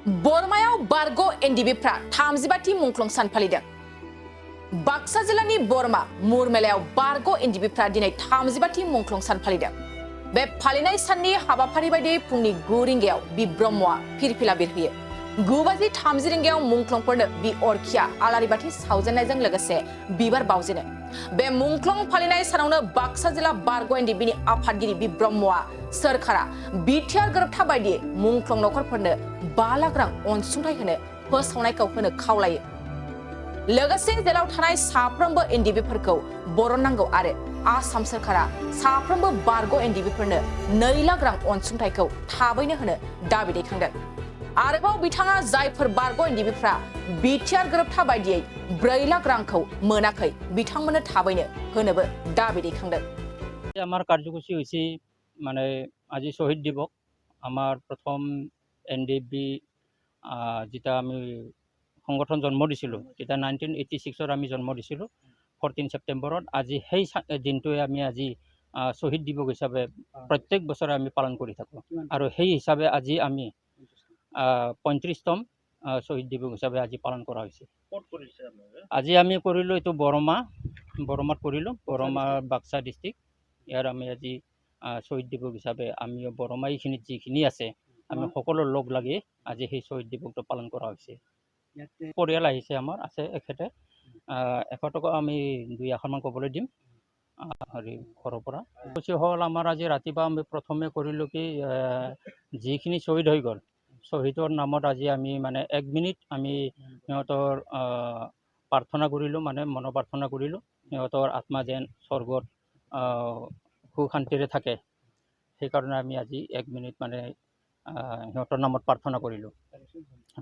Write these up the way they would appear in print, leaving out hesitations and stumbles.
बरमायाव बारग' एनडिबिफ्रा 35थि मुंख्लं सान फालिदों। बाक्सा जिल्लानि बरमा मुरमेलायाव बारग' एनडिबिफ्रा दिनै 35थि मुंख्लं सान फालिदों। बे फालिनाय साननि हाबाफारि बायदियै फुंनि 9 रिंगायाव बि ब्रह्मआ फिरफिला बिरहोयो। 9:30 रिंगायाव मुंख्लंफोरनो बि अरखिया आलारि बाथि सावजेननायजों लोगोसे बिबार बावजेनो। बे मुंख्लं फालिनाय सानावनो बाक्सा जिल्ला बारग' एनडिबिनि आफादगिरि बि ब्रह्मआ सोरखारा बिटिआर गोरोबथा बायदियै मुंख्लं नखरफोरनो 5 लाख रां अनसुंथाइ होनो फोसावनायखौ होनो खावलायो। लोगोसे जेलाव थानाय साफ्रोमबो एनडिबिफोरखौ बरननांगौ आरो आसाम सोरखारा साफ्रोमबो बारग' एनडिबिफोरनो 2 लाख रां अनसुंथाइखौ थाबैनो होनो दाबि दैखांदों। आरोबाव बिथाङा जायफोर बारग' एनडिबिफ्रा बिटिआर गोरोबथा बायदियै 4 लाख रांखौ मोनाखै बिथांमोननो थाबैनो होनोबो दाबि दैखांदों। আমার কার্যসূচী হৈছে মানে আজি শহীদ দিৱস আমাৰ প্ৰথম এনডিএফবি যেটা আমি সংগঠন জন্ম দিছিলোঁ তেতিয়া 1986 আমি জন্ম দিছিলোঁ 14 ছেপ্টেম্বৰত। আজি সেই দিনটোৱে আমি আজি শহীদ দিৱস হিচাপে প্ৰত্যেক বছৰে আমি পালন কৰি থাকোঁ আৰু সেই হিচাপে আজি আমি 35তম শহীদ দিৱস হিচাপে আজি পালন কৰা হৈছে। আজি আমি কৰিলোঁ এইটো বৰমাত কৰিলোঁ, বৰমা বাক্সা ডিষ্ট্ৰিক্ট। ইয়াৰ আমি আজি শহীদ দিৱস হিচাপে আমি বৰমা এইখিনিত যিখিনি আছে আমি সকলো লগ লাগি আজি সেই শহীদ দিৱসটো পালন কৰা হৈছে। পৰিয়াল আহিছে আমাৰ আছে এখেতে 100 টকা আমি 2 আখৰমান ক'বলৈ দিম হেৰি ঘৰৰ পৰা। কিছু হ'ল আমাৰ আজি ৰাতিপুৱা আমি প্ৰথমে কৰিলোঁ কি যিখিনি শ্বহীদ হৈ গ'ল শ্বহীদৰ নামত আজি আমি মানে 1 মিনিট আমি সিহঁতৰ প্ৰাৰ্থনা কৰিলোঁ, মানে মনোপ্ৰাৰ্থনা কৰিলোঁ সিহঁতৰ আত্মা যেন স্বৰ্গত সুখ শান্তিৰে থাকে। সেইকাৰণে আমি আজি 1 মিনিট মানে সিহঁতৰ নামত প্ৰাৰ্থনা কৰিলোঁ।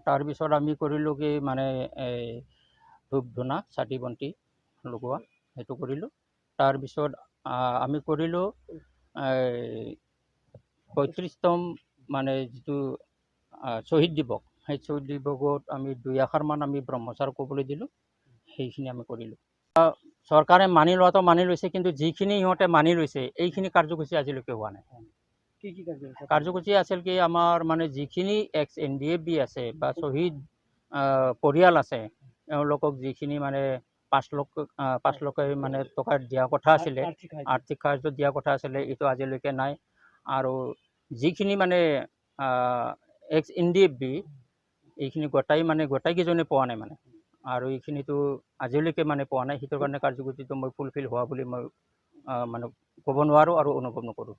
তাৰপিছত আমি কৰিলোঁ কি মানে ধূপ ধূনা চাকি বন্তি লগোৱা সেইটো কৰিলোঁ। তাৰপিছত আমি কৰিলোঁ 35তম মানে যিটো শহীদ দিৱস সেই শহীদ দিৱসত আমি 2 আখৰমান আমি ব্ৰহ্মচাৰ ক'বলৈ দিলোঁ, সেইখিনি আমি কৰিলোঁ। চৰকাৰে মানি লোৱাটো মানি লৈছে, কিন্তু যিখিনি সিহঁতে মানি লৈছে এইখিনি কাৰ্যসূচী আজিলৈকে হোৱা নাই। কাৰ্যসূচী আছিল কি আমাৰ মানে যিখিনি এক্স এনডিএফবি আছে বা শ্বহীদ পৰিয়াল আছে এওঁলোকক যিখিনি মানে 5 লাখ মানে টকা দিয়া কথা আছিলে, আৰ্থিক সাহায্য দিয়া কথা আছিলে, এইটো আজিলৈকে নাই। আৰু যিখিনি মানে এক্স এনডিএফবি এইখিনি গোটাইকেইজনে পোৱা নাই মানে, আৰু এইখিনিতো আজিলৈকে মানে পোৱা নাই। সেইটো কাৰণে কাৰ্যসূচীটো মই ফুলফিল হোৱা বুলি মই মানে ক'ব নোৱাৰোঁ আৰু অনুভৱ নকৰোঁ।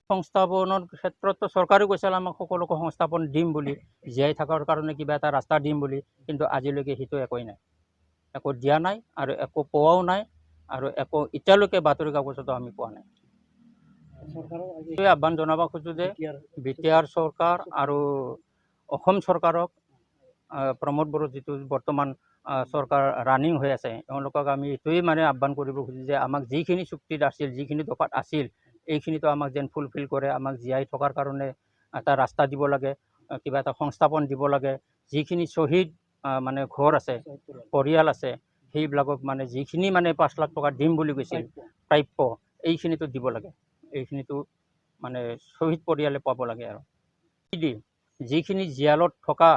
সংস্থাপনৰ ক্ষেত্ৰততো চৰকাৰেও কৈছিল আমাক সকলোকে সংস্থাপন দিম বুলি, জীয়াই থকাৰ কাৰণে কিবা এটা ৰাস্তা দিম বুলি, কিন্তু আজিলৈকে সেইটো একোৱেই নাই, একো দিয়া নাই আৰু একো পোৱাও নাই আৰু একো এতিয়ালৈকে বাতৰি কাগজতো আমি পোৱা নাই। আহ্বান জনাব খোজোঁ যে বিটিআৰ চৰকাৰ আৰু অসম চৰকাৰক প্ৰমোদ বড়ো যিটো বৰ্তমান চৰকাৰ ৰানিং হৈ আছে এওঁলোকক আমি এইটোৱেই মানে আহ্বান কৰিব খুজিছোঁ যে আমাক যিখিনি চুক্তিত আছিল, যিখিনি দফাত আছিল এইখিনিতো আমাক যেন ফুলফিল কৰে, আমাক জীয়াই থকাৰ কাৰণে এটা ৰাস্তা দিব লাগে, কিবা এটা সংস্থাপন দিব লাগে। যিখিনি শ্বহীদ মানে ঘৰ আছে পৰিয়াল আছে সেইবিলাকক মানে যিখিনি মানে 5 লাখ টকা দিম বুলি কৈছিল প্ৰাপ্য এইখিনিতো দিব লাগে, এইখিনিতো মানে শ্বহীদ পৰিয়ালে পাব লাগে। আৰু যিখিনি জিয়ালত থকা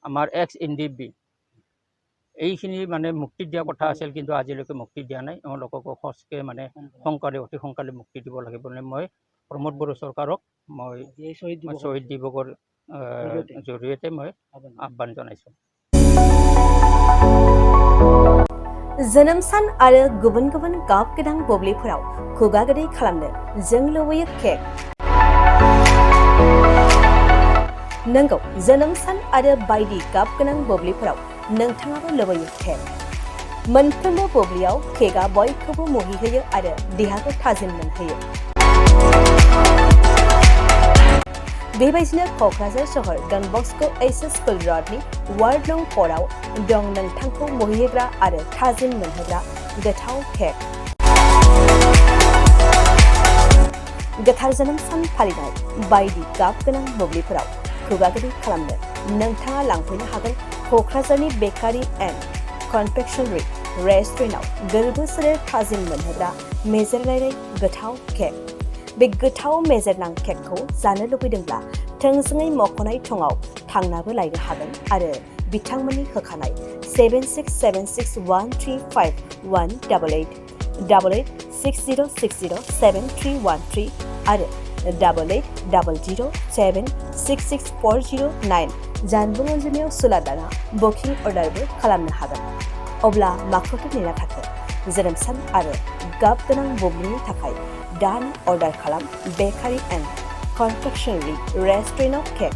আমাৰ এক্স এনডিএফবি এইখিনি মানে মুক্তি দিয়া কথা আছিল, কিন্তু আজিলৈকে মুক্তি দিয়া নাই। এওঁলোকক সঁচকে মানে অতি সোনকালে মুক্তি দিব লাগে বুলি মই প্ৰমোদ বড়ো চৰকাৰক মই শহীদ দিৱসৰ জৰিয়তে মই আহ্বাन জনাইছোঁ। जोनोम सान आरो गुबुन गुबुन गाब गोनां बुब्लिफोराव खुगा गोदै खालामनो जों लुबैयो केक। नंगौ, जोनोम सान आरो बायदि गाब गोनां बुब्लिफोराव नोंथाङाबो लुबैयो केक। मोनफ्रोमबो बुब्लियाव केकआ बयखौबो मुहिहोयो आरो देहाखौ थाजिम मोनहोयो। बेबायदिनो क'क्राझार सहर Don Bosco' HS school र'डनि ward नं 4 आव दं नोंथांखौ मुहिहोग्रा आरो थाजिम मोनहोग्रा गोथाव केक। गोथार जोनोम सान फालिनाय बायदि गाब गोनां बुब्लिफोराव खुगा गोदै खालामनो नोंथाङा लांफैनो हागोन क'क्राझारनि बेकारि एन्ड कनफेक्शनारि रेस्टुरेन्टआव गोरबो सोलेर थाजिम मोनहोग्रा मेजेरलायनाय गोथाव केक। बे गोथाव मेजेरनां केकखौ जानो लुबैदोंब्ला थोंजोङै मख'नाय थंआव थांनाबो लायनो हागोन आरो बिथांमोननि होखानाय 7676135188 8860607313 आरो 8800766409 जानबुं अनजिमायाव सुलादाना बुकिं अर्डारबो खालामनो हागोन। अब्ला माखौथो नेना थाखो? जोनोम सान आरो गाब गोनां बुब्लिनि थाखाय दानो अर्डार खालाम बेकारि एन्ड कनफेक्शनारि रेस्टुरेन्टआव केक